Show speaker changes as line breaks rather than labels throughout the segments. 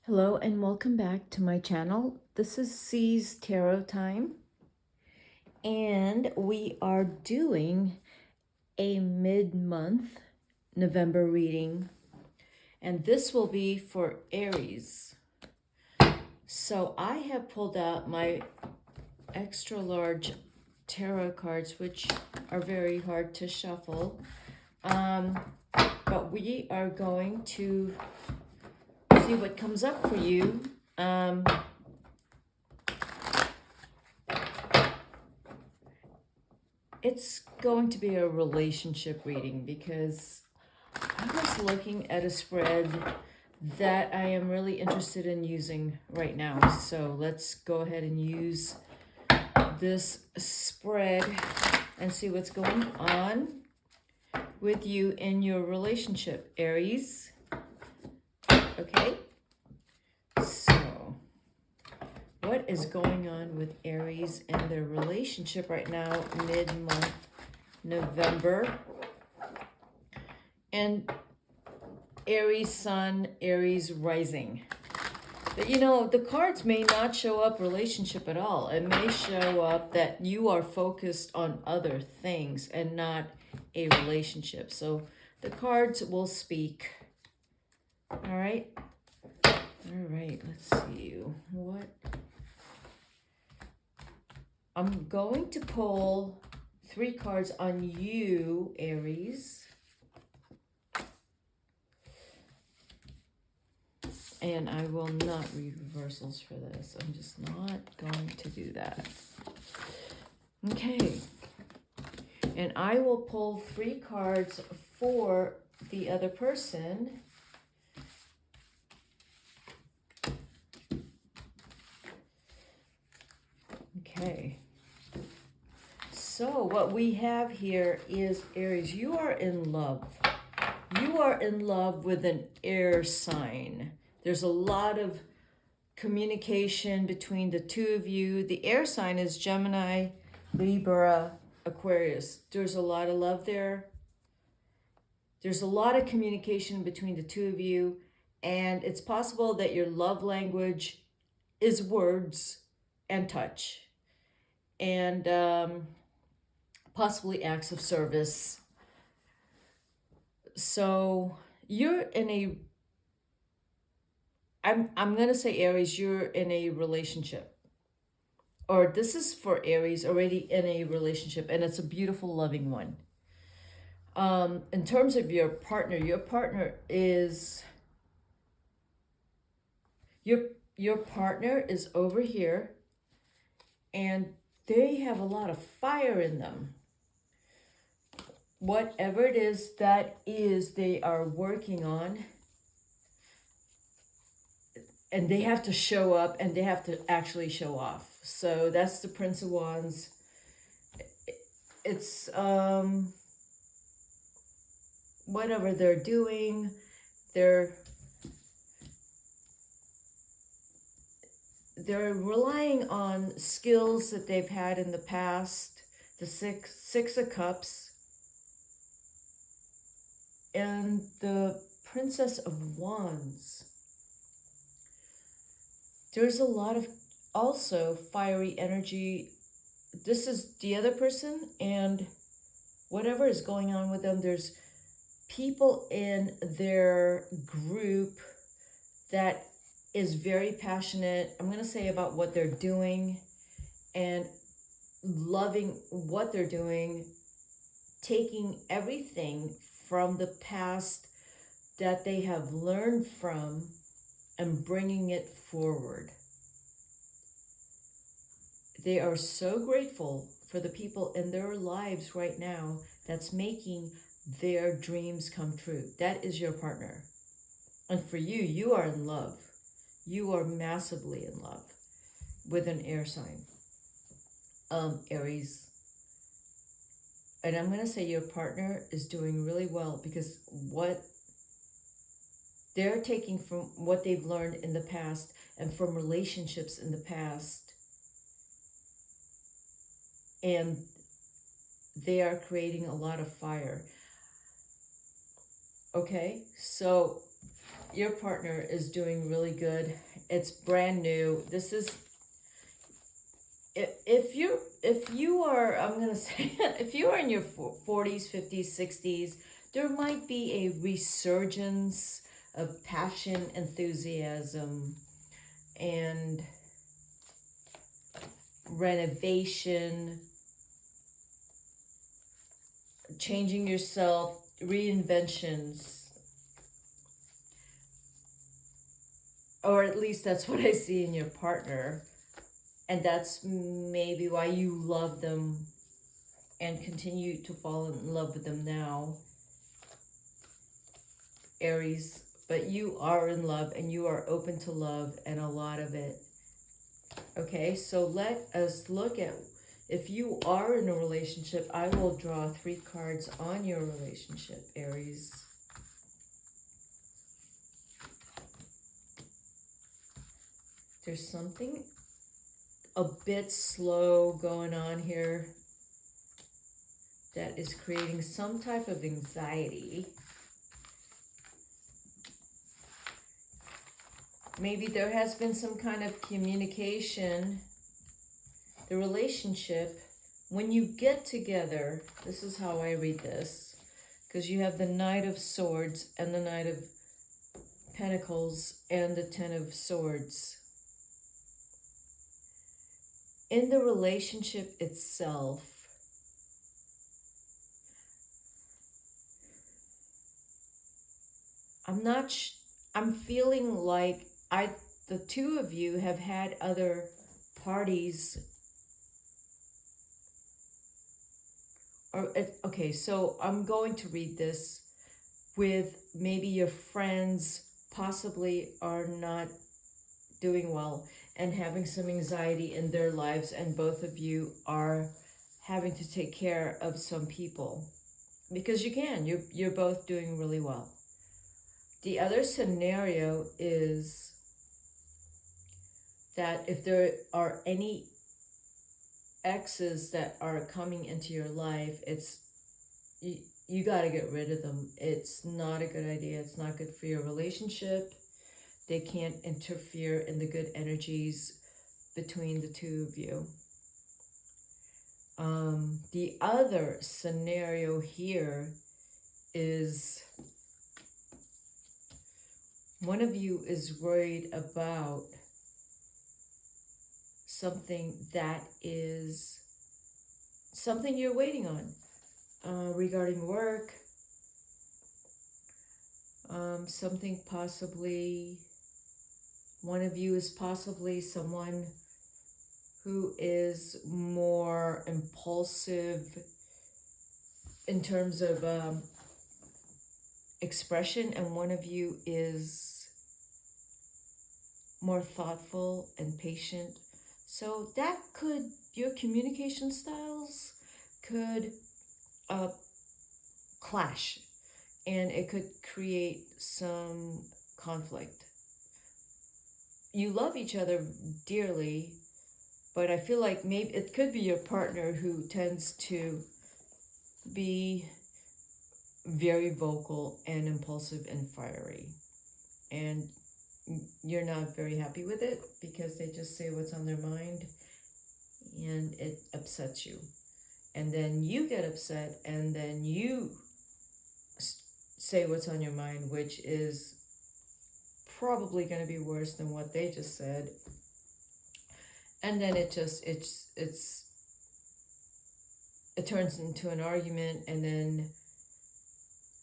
Hello and welcome back to my channel. This is C's Tarot Time, and we are doing a mid-month November reading, and this will be for Aries. So I have pulled out my extra large tarot cards, which are very hard to shuffle, but we are going to see what comes up for you. It's going to be a relationship reading because I was looking at a spread that I am really interested in using right now. So let's go ahead and use this spread and see what's going on with you in your relationship, Aries. Okay, so what is going on with Aries and their relationship right now, mid-month November? And Aries Sun, Aries Rising. But you know, the cards may not show up relationship at all. It may show up that you are focused on other things and not a relationship. So the cards will speak. All right. All right. Let's see. What? I'm going to pull 3 cards on you, Aries. And I will not read reversals for this. I'm just not going to do that. Okay. And I will pull 3 cards for the other person. Okay. So what we have here is Aries. You are in love. You are in love with an air sign. There's a lot of communication between the two of you. The air sign is Gemini, Libra, Aquarius. There's a lot of love there. There's a lot of communication between the two of you, and it's possible that your love language is words and touch, and possibly acts of service. So you're in a, I'm going to say Aries, you're in a relationship. Or this is for Aries already in a relationship, and it's a beautiful, loving one. In terms of your partner is, your partner is over here, and they have a lot of fire in them. Whatever it is that is they are working on, and they have to show up and they have to actually show off. So that's the Prince of Wands. It's whatever they're doing, they're relying on skills that they've had in the past. The six of Cups and the Princess of Wands. There's a lot of also fiery energy. This is the other person, and whatever is going on with them, there's people in their group that is very passionate, I'm going to say, about what they're doing and loving what they're doing, taking everything from the past that they have learned from and bringing it forward. They are so grateful for the people in their lives right now that's making their dreams come true. That is your partner. And for you, you are in love. You are massively in love with an air sign, Aries. And I'm going to say your partner is doing really well, because what they're taking from what they've learned in the past and from relationships in the past, and they are creating a lot of fire. Okay, so your partner is doing really good. It's brand new. This is, if you are, I'm gonna say, if you are in your 40s, 50s, 60s, there might be a resurgence of passion, enthusiasm, and renovation, changing yourself, reinventions, or at least that's what I see in your partner. And that's maybe why you love them and continue to fall in love with them now, Aries. But you are in love and you are open to love and a lot of it. Okay, so let us look at, if you are in a relationship, I will draw 3 cards on your relationship, Aries. There's something a bit slow going on here that is creating some type of anxiety. Maybe there has been some kind of communication. The relationship, when you get together, this is how I read this, because you have the Knight of Swords and the Knight of Pentacles and the Ten of Swords. In the relationship itself, I'm feeling like the two of you have had other parties. Okay, so I'm going to read this with maybe your friends possibly are not doing well and having some anxiety in their lives, and both of you are having to take care of some people, because you're both doing really well. The other scenario is that if there are any exes that are coming into your life, it's you got to get rid of them. It's not a good idea. It's not good for your relationship. They can't interfere in the good energies between the two of you. The other scenario here is one of you is worried about something that is something you're waiting on, regarding work, something possibly, one of you is possibly someone who is more impulsive in terms of expression, and one of you is more thoughtful and patient. So that could, your communication styles could clash, and it could create some conflict. You love each other dearly, but I feel like maybe it could be your partner who tends to be very vocal and impulsive and fiery, and you're not very happy with it because they just say what's on their mind and it upsets you, and then you get upset and then you say what's on your mind, which is probably going to be worse than what they just said, and then it turns into an argument, and then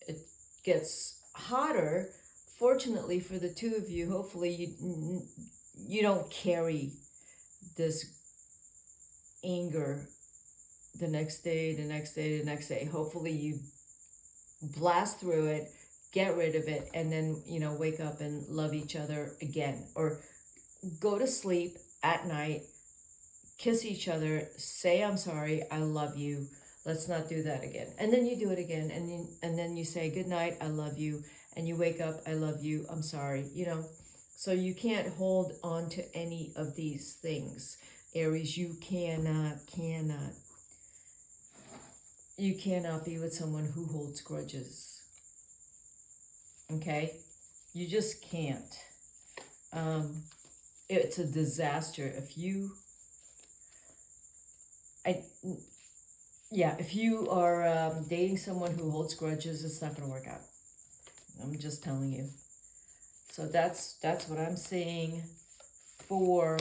it gets hotter. Fortunately for the two of you, hopefully you don't carry this anger the next day, the next day, the next day. Hopefully you blast through it, get rid of it, and then, wake up and love each other again, or go to sleep at night, kiss each other, say, I'm sorry, I love you, let's not do that again. And then you do it again, and then you say, good night, I love you, and you wake up, I love you, I'm sorry, So you can't hold on to any of these things, Aries. You cannot be with someone who holds grudges. Okay? You just can't. It's a disaster if you, if you are dating someone who holds grudges, it's not going to work out. I'm just telling you. So that's what I'm saying for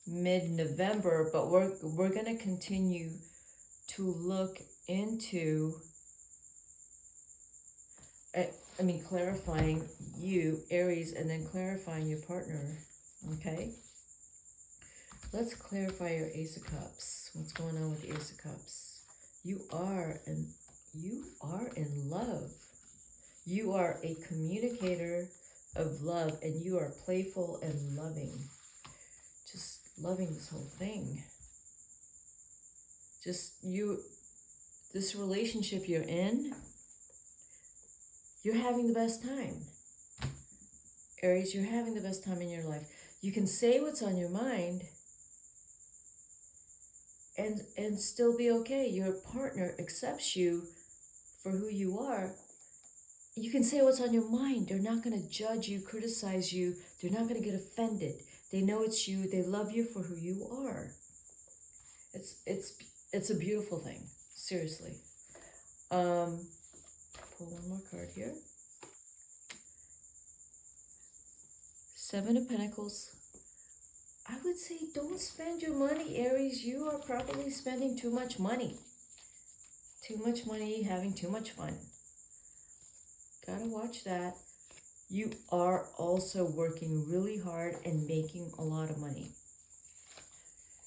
mid-November, but we're going to continue to look into clarifying you, Aries, and then clarifying your partner, okay? Let's clarify your Ace of Cups. What's going on with the Ace of Cups? You are in love. You are a communicator of love, and you are playful and loving. Just loving this whole thing. This relationship you're in, you're having the best time. Aries, you're having the best time in your life. You can say what's on your mind and still be okay. Your partner accepts you for who you are. You can say what's on your mind. They're not going to judge you, criticize you. They're not going to get offended. They know it's you. They love you for who you are. It's a beautiful thing. Seriously. Pull one more card here. 7 of Pentacles. I would say don't spend your money, Aries. You are probably spending too much money. Too much money, having too much fun. Gotta watch that. You are also working really hard and making a lot of money.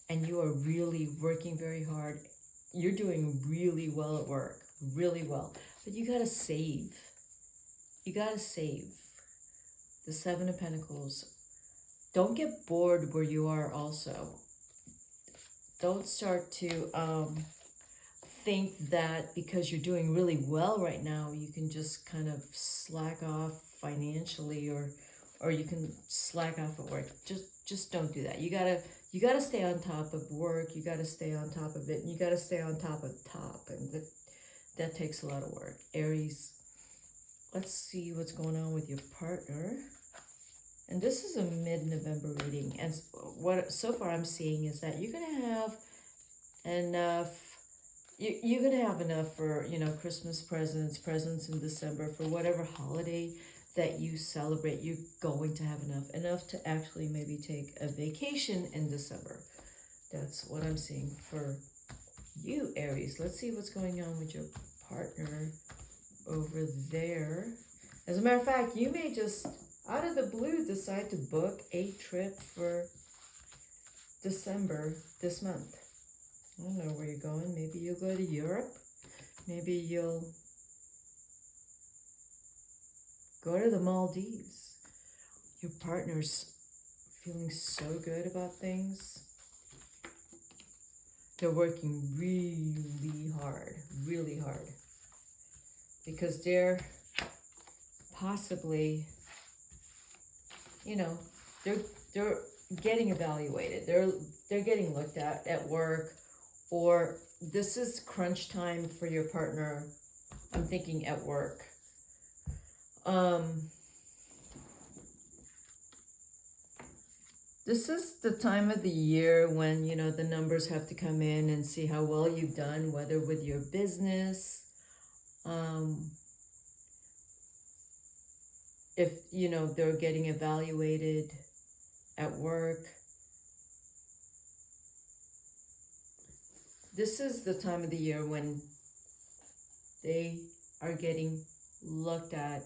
And you are really working very hard. You're doing really well at work. Really well. But you gotta save. You gotta save. The 7 of Pentacles. Don't get bored where you are also. Don't start to think that because you're doing really well right now, you can just kind of slack off financially or you can slack off at work. Just don't do that. You gotta stay on top of work. You gotta stay on top of it. And you gotta stay on top of top. And that takes a lot of work. Aries, let's see what's going on with your partner. And this is a mid-November reading. And what so far I'm seeing is that you're going to have enough. You're going to have enough for, Christmas presents in December, for whatever holiday that you celebrate. You're going to have enough to actually maybe take a vacation in December. That's what I'm seeing for you, Aries. Let's see what's going on with your partner over there. As a matter of fact, you may just, out of the blue, decide to book a trip for December this month. I don't know where you're going. Maybe you'll go to Europe. Maybe you'll go to the Maldives. Your partner's feeling so good about things. They're working really hard, because they're possibly, they're getting evaluated. They're getting looked at work, or this is crunch time for your partner. I'm thinking at work. This is the time of the year when, the numbers have to come in and see how well you've done, whether with your business, if, they're getting evaluated at work. This is the time of the year when they are getting looked at.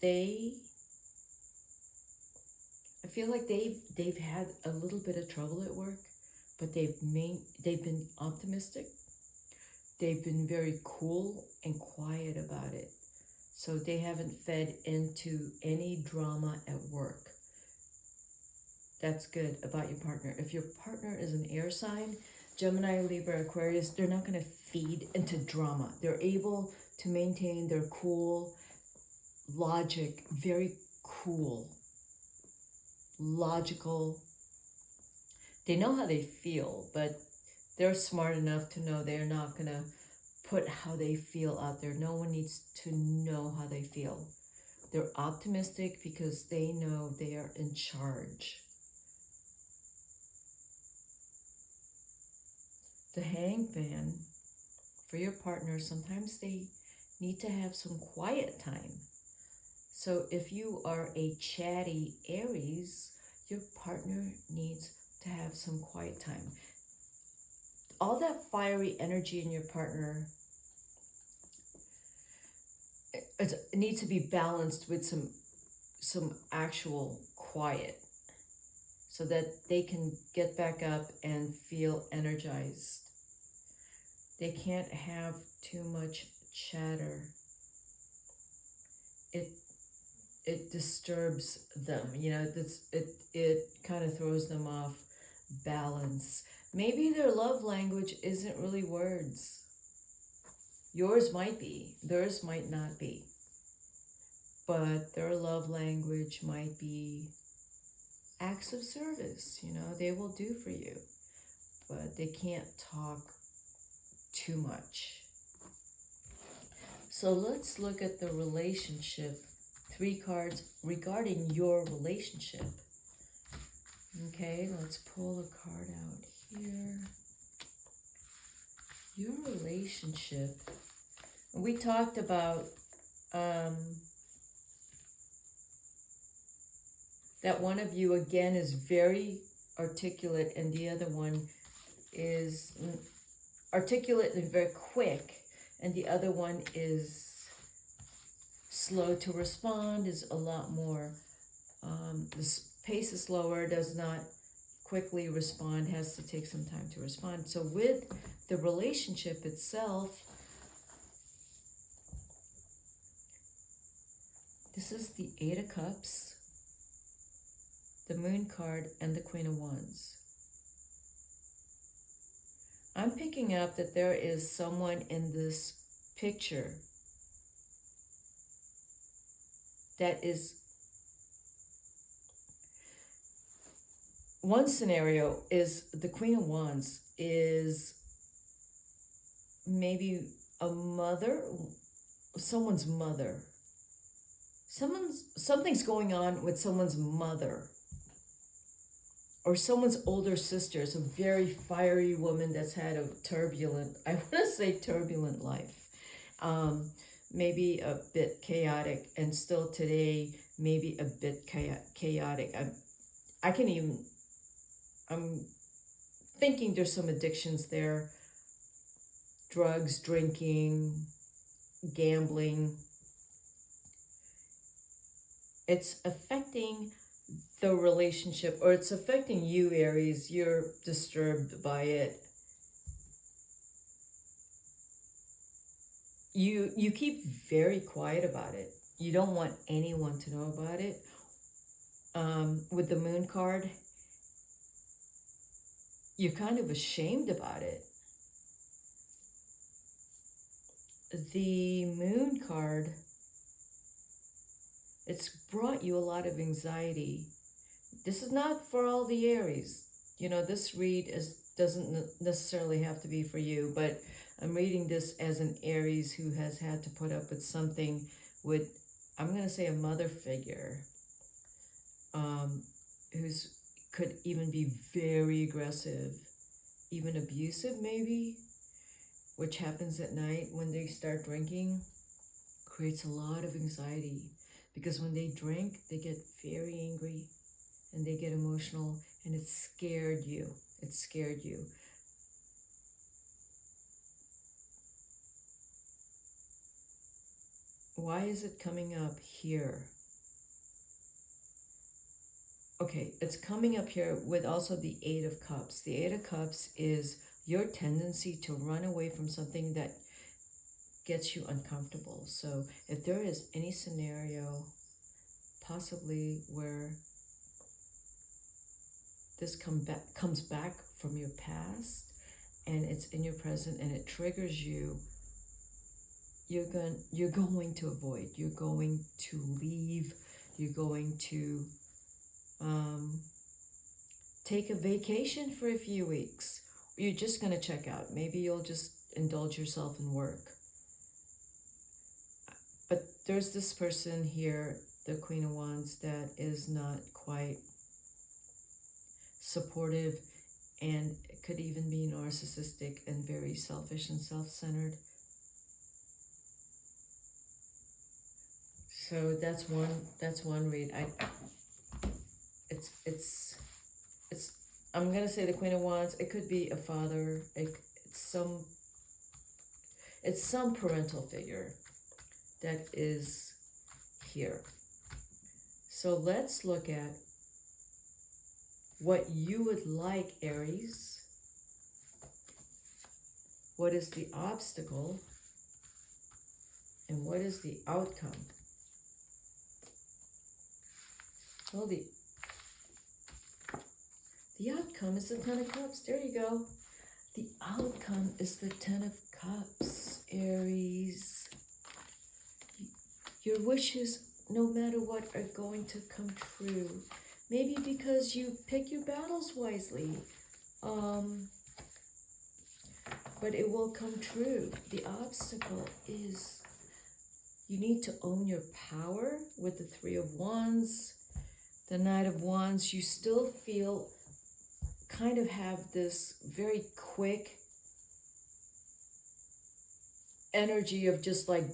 I feel like they've had a little bit of trouble at work, but they've been optimistic. They've been very cool and quiet about it. So they haven't fed into any drama at work. That's good about your partner. If your partner is an air sign, Gemini, Libra, Aquarius, they're not going to feed into drama. They're able to maintain their cool logic, very cool, logical. They know how they feel, but they're smart enough to know they're not going to put how they feel out there. No one needs to know how they feel. They're optimistic because they know they are in charge. The Hangman, for your partner, sometimes they need to have some quiet time. So if you are a chatty Aries, your partner needs to have some quiet time. All that fiery energy in your partner, it needs to be balanced with some actual quiet so that they can get back up and feel energized. They can't have too much chatter. It disturbs them, you know, it kind of throws them off balance. Maybe their love language isn't really words. Yours might be, theirs might not be. But their love language might be acts of service, you know, they will do for you. But they can't talk too much. So let's look at the relationship. 3 cards regarding your relationship. Okay, let's pull a card out here. Your relationship. We talked about that one of you, again, is very articulate and the other one is articulate and very quick, and the other one is slow to respond, is a lot more, the pace is slower, does not quickly respond, has to take some time to respond. So with the relationship itself, this is the 8 of Cups, the Moon card, and the Queen of Wands. I'm picking up that there is someone in this picture that is, one scenario is the Queen of Wands is maybe a mother, someone's mother. Something's going on with someone's mother. Or someone's older sister is a very fiery woman that's had a turbulent, I want to say turbulent life. Maybe a bit chaotic, and still today, maybe a bit chaotic. I'm thinking there's some addictions there. Drugs, drinking, gambling. It's affecting the relationship, or it's affecting you, Aries. You're disturbed by it. You keep very quiet about it. You don't want anyone to know about it. With the Moon card, you're kind of ashamed about it. The Moon card, it's brought you a lot of anxiety. This is not for all the Aries. You know, this read doesn't necessarily have to be for you, but I'm reading this as an Aries who has had to put up with something with, I'm going to say, a mother figure, who's could even be very aggressive, even abusive maybe, which happens at night when they start drinking, creates a lot of anxiety. Because when they drink, they get very angry and they get emotional, and it scared you. It scared you. Why is it coming up here? Okay, it's coming up here with also the 8 of Cups. The 8 of Cups is your tendency to run away from something that gets you uncomfortable. So if there is any scenario possibly where this comes back from your past and it's in your present and it triggers you, you're going to avoid, you're going to leave, you're going to take a vacation for a few weeks. You're just going to check out. Maybe you'll just indulge yourself in work. But there's this person here, the Queen of Wands, that is not quite supportive and could even be narcissistic and very selfish and self-centered. So that's one read. It's I'm gonna say the Queen of Wands. It could be a father. It's some parental figure that is here. So let's look at what you would like, Aries. What is the obstacle? And what is the outcome? Well, the outcome is the Ten of Cups. There you go. The outcome is the Ten of Cups, Aries. Your wishes, no matter what, are going to come true. Maybe because you pick your battles wisely. But it will come true. The obstacle is you need to own your power with the Three of Wands. The Knight of Wands, you still feel, kind of have this very quick energy of just like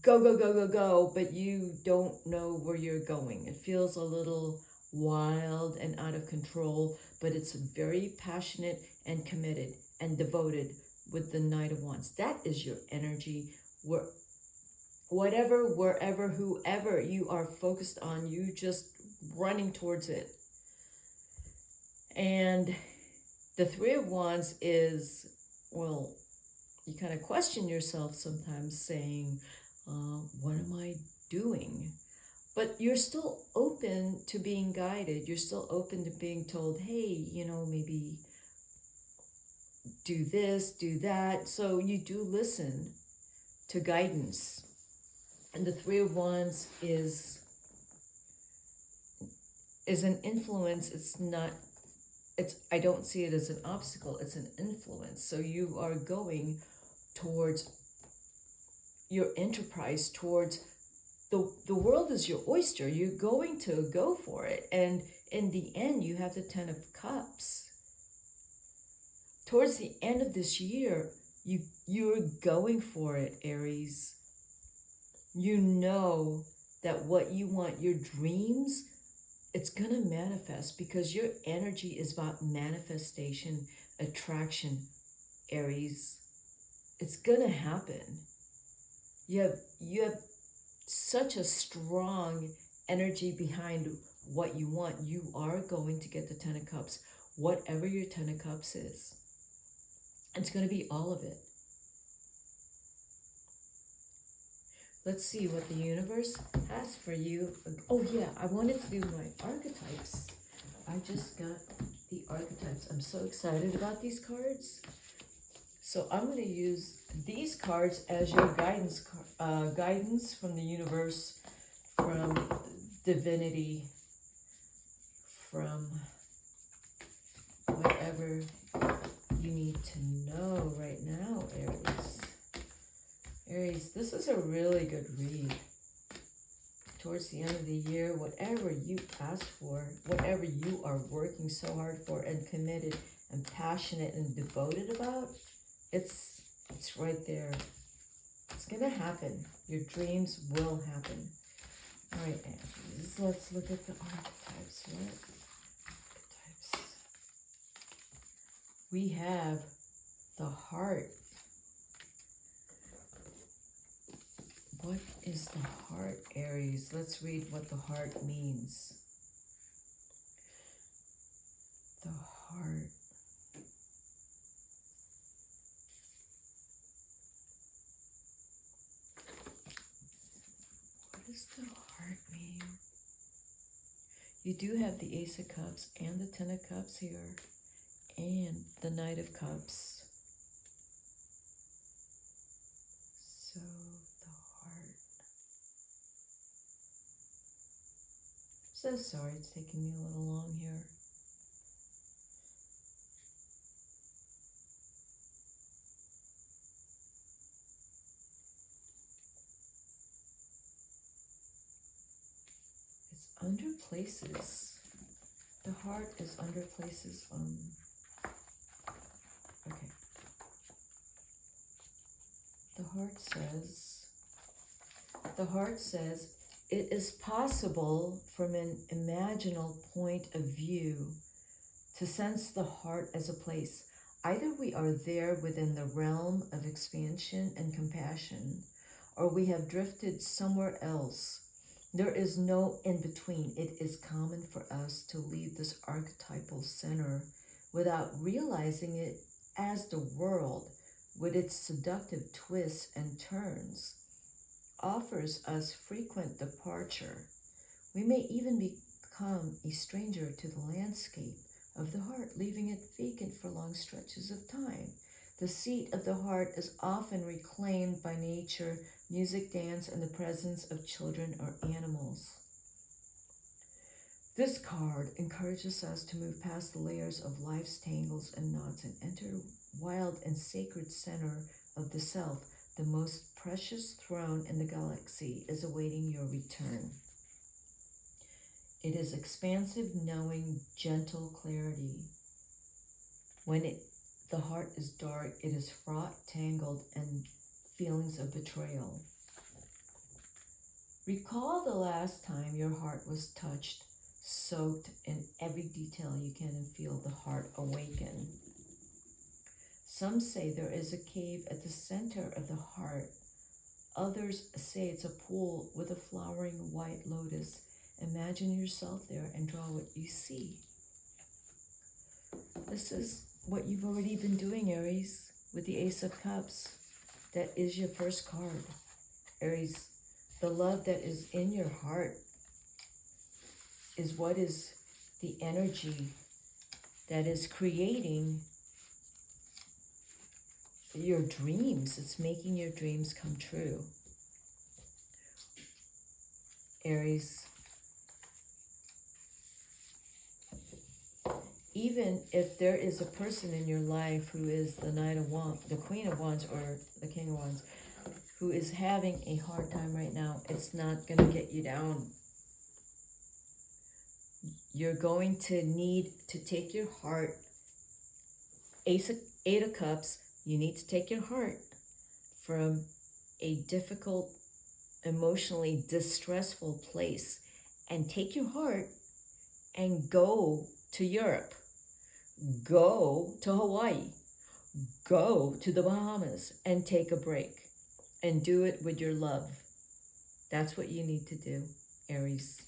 go, go, go, go, go, but you don't know where you're going. It feels a little wild and out of control, but it's very passionate and committed and devoted with the Knight of Wands. That is your energy. Whatever, wherever, whoever you are focused on, you just running towards it. And the Three of Wands is, well, you kind of question yourself sometimes saying, what am I doing? But you're still open to being guided. You're still open to being told, hey, you know, maybe do this, do that. So you do listen to guidance. And the Three of Wands is an influence. I don't see it as an obstacle. It's an influence. So you are going towards your enterprise, towards the world is your oyster. You're going to go for it. And in the end, you have the Ten of Cups. Towards the end of this year, you're going for it, Aries. You know that what you want, your dreams, it's going to manifest because your energy is about manifestation, attraction, Aries. It's going to happen. You have such a strong energy behind what you want. You are going to get the Ten of Cups, whatever your Ten of Cups is. It's going to be all of it. Let's see what the universe has for you. Oh yeah, I wanted to do my archetypes. I just got the archetypes. I'm so excited about these cards. So I'm going to use these cards as your guidance from the universe, from divinity, from whatever you need to know right now, Aries. Aries, this is a really good read. Towards the end of the year, whatever you ask for, whatever you are working so hard for and committed and passionate and devoted about, it's right there. It's going to happen. Your dreams will happen. All right, let's look at the archetypes. What archetypes? We have the heart. What is the heart, Aries? Let's read what the heart means. The heart. What does the heart mean? You do have the Ace of Cups and the Ten of Cups here, and the Knight of Cups. So so sorry, it's taking me a little long here. Under places. The heart is under places. Okay. The heart says, it is possible from an imaginal point of view to sense the heart as a place. Either we are there within the realm of expansion and compassion, or we have drifted somewhere else. There is no in between. It is common for us to leave this archetypal center without realizing it, as the world, with its seductive twists and turns, offers us frequent departure. We may even become a stranger to the landscape of the heart, leaving it vacant for long stretches of time. The seat of the heart is often reclaimed by nature, music, dance, and the presence of children or animals. This card encourages us to move past the layers of life's tangles and knots and enter the wild and sacred center of the self. The most precious throne in the galaxy is awaiting your return. It is expansive, knowing, gentle clarity. When the heart is dark, it is fraught, tangled, and feelings of betrayal. Recall the last time your heart was touched, soaked in every detail you can, and feel the heart awaken. Some say there is a cave at the center of the heart. Others say it's a pool with a flowering white lotus. Imagine yourself there and draw what you see. This is what you've already been doing, Aries, with the Ace of Cups. That is your first card, Aries. The love that is in your heart is what is the energy that is creating your dreams. It's making your dreams come true. Aries, even if there is a person in your life who is the Knight of Wands, the Queen of Wands, or the King of Wands, who is having a hard time right now, it's not going to get you down. You're going to need to take your heart, Eight of Cups, you need to take your heart from a difficult, emotionally distressful place and take your heart and go to Europe, go to Hawaii, go to the Bahamas and take a break and do it with your love. That's what you need to do, Aries.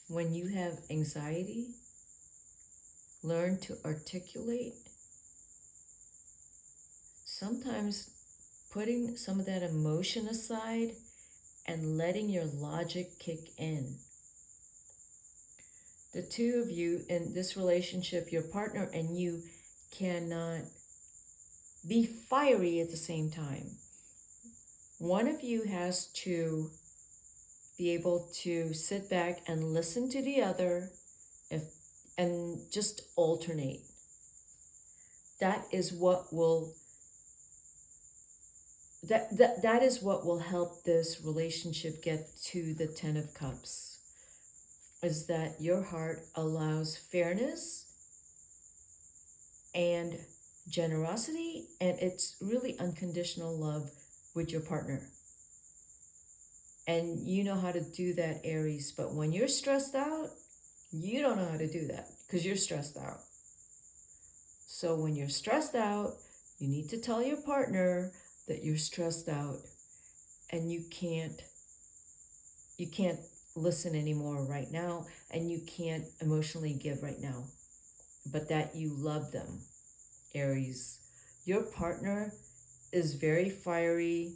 When you have anxiety, learn to articulate. Sometimes putting some of that emotion aside and letting your logic kick in. The two of you in this relationship, your partner and you, cannot be fiery at the same time. One of you has to be able to sit back and listen to the other and just alternate. That is what will that is what will help this relationship get to the 10 of Cups, is that your heart allows fairness and generosity, and it's really unconditional love with your partner. And you know how to do that, Aries, but when you're stressed out, you don't know how to do that because you're stressed out. So when you're stressed out, you need to tell your partner that you're stressed out and you can't listen anymore right now, and you can't emotionally give right now, but that you love them, Aries. Your partner is very fiery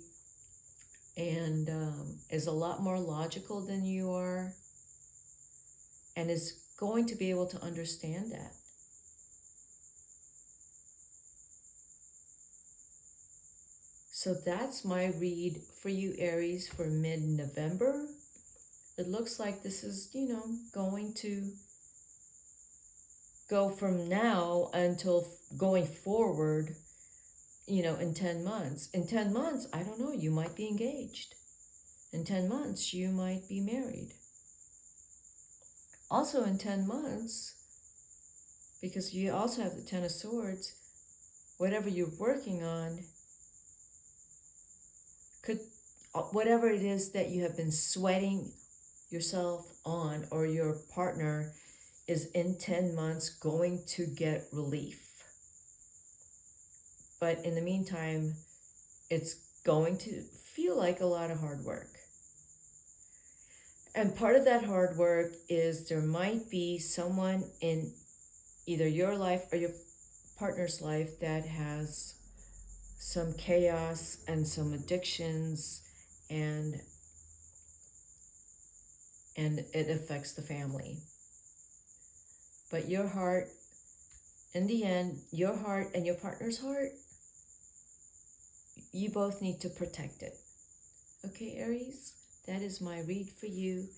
and is a lot more logical than you are, and is going to be able to understand that. So that's my read for you, Aries, for mid-November. It looks like this is, going to go from now until going forward, in 10 months. In 10 months, I don't know, you might be engaged. In 10 months, you might be married. Also in 10 months, because you also have the Ten of Swords, whatever you're working on could, whatever it is that you have been sweating yourself on, or your partner is in 10 months going to get relief. But in the meantime, it's going to feel like a lot of hard work. And part of that hard work is there might be someone in either your life or your partner's life that has some chaos and some addictions, and it affects the family. But your heart, in the end, your heart and your partner's heart, you both need to protect it. Okay, Aries, that is my read for you.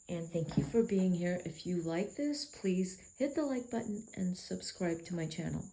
And thank you for being here. If you like this, please hit the like button and subscribe to my channel.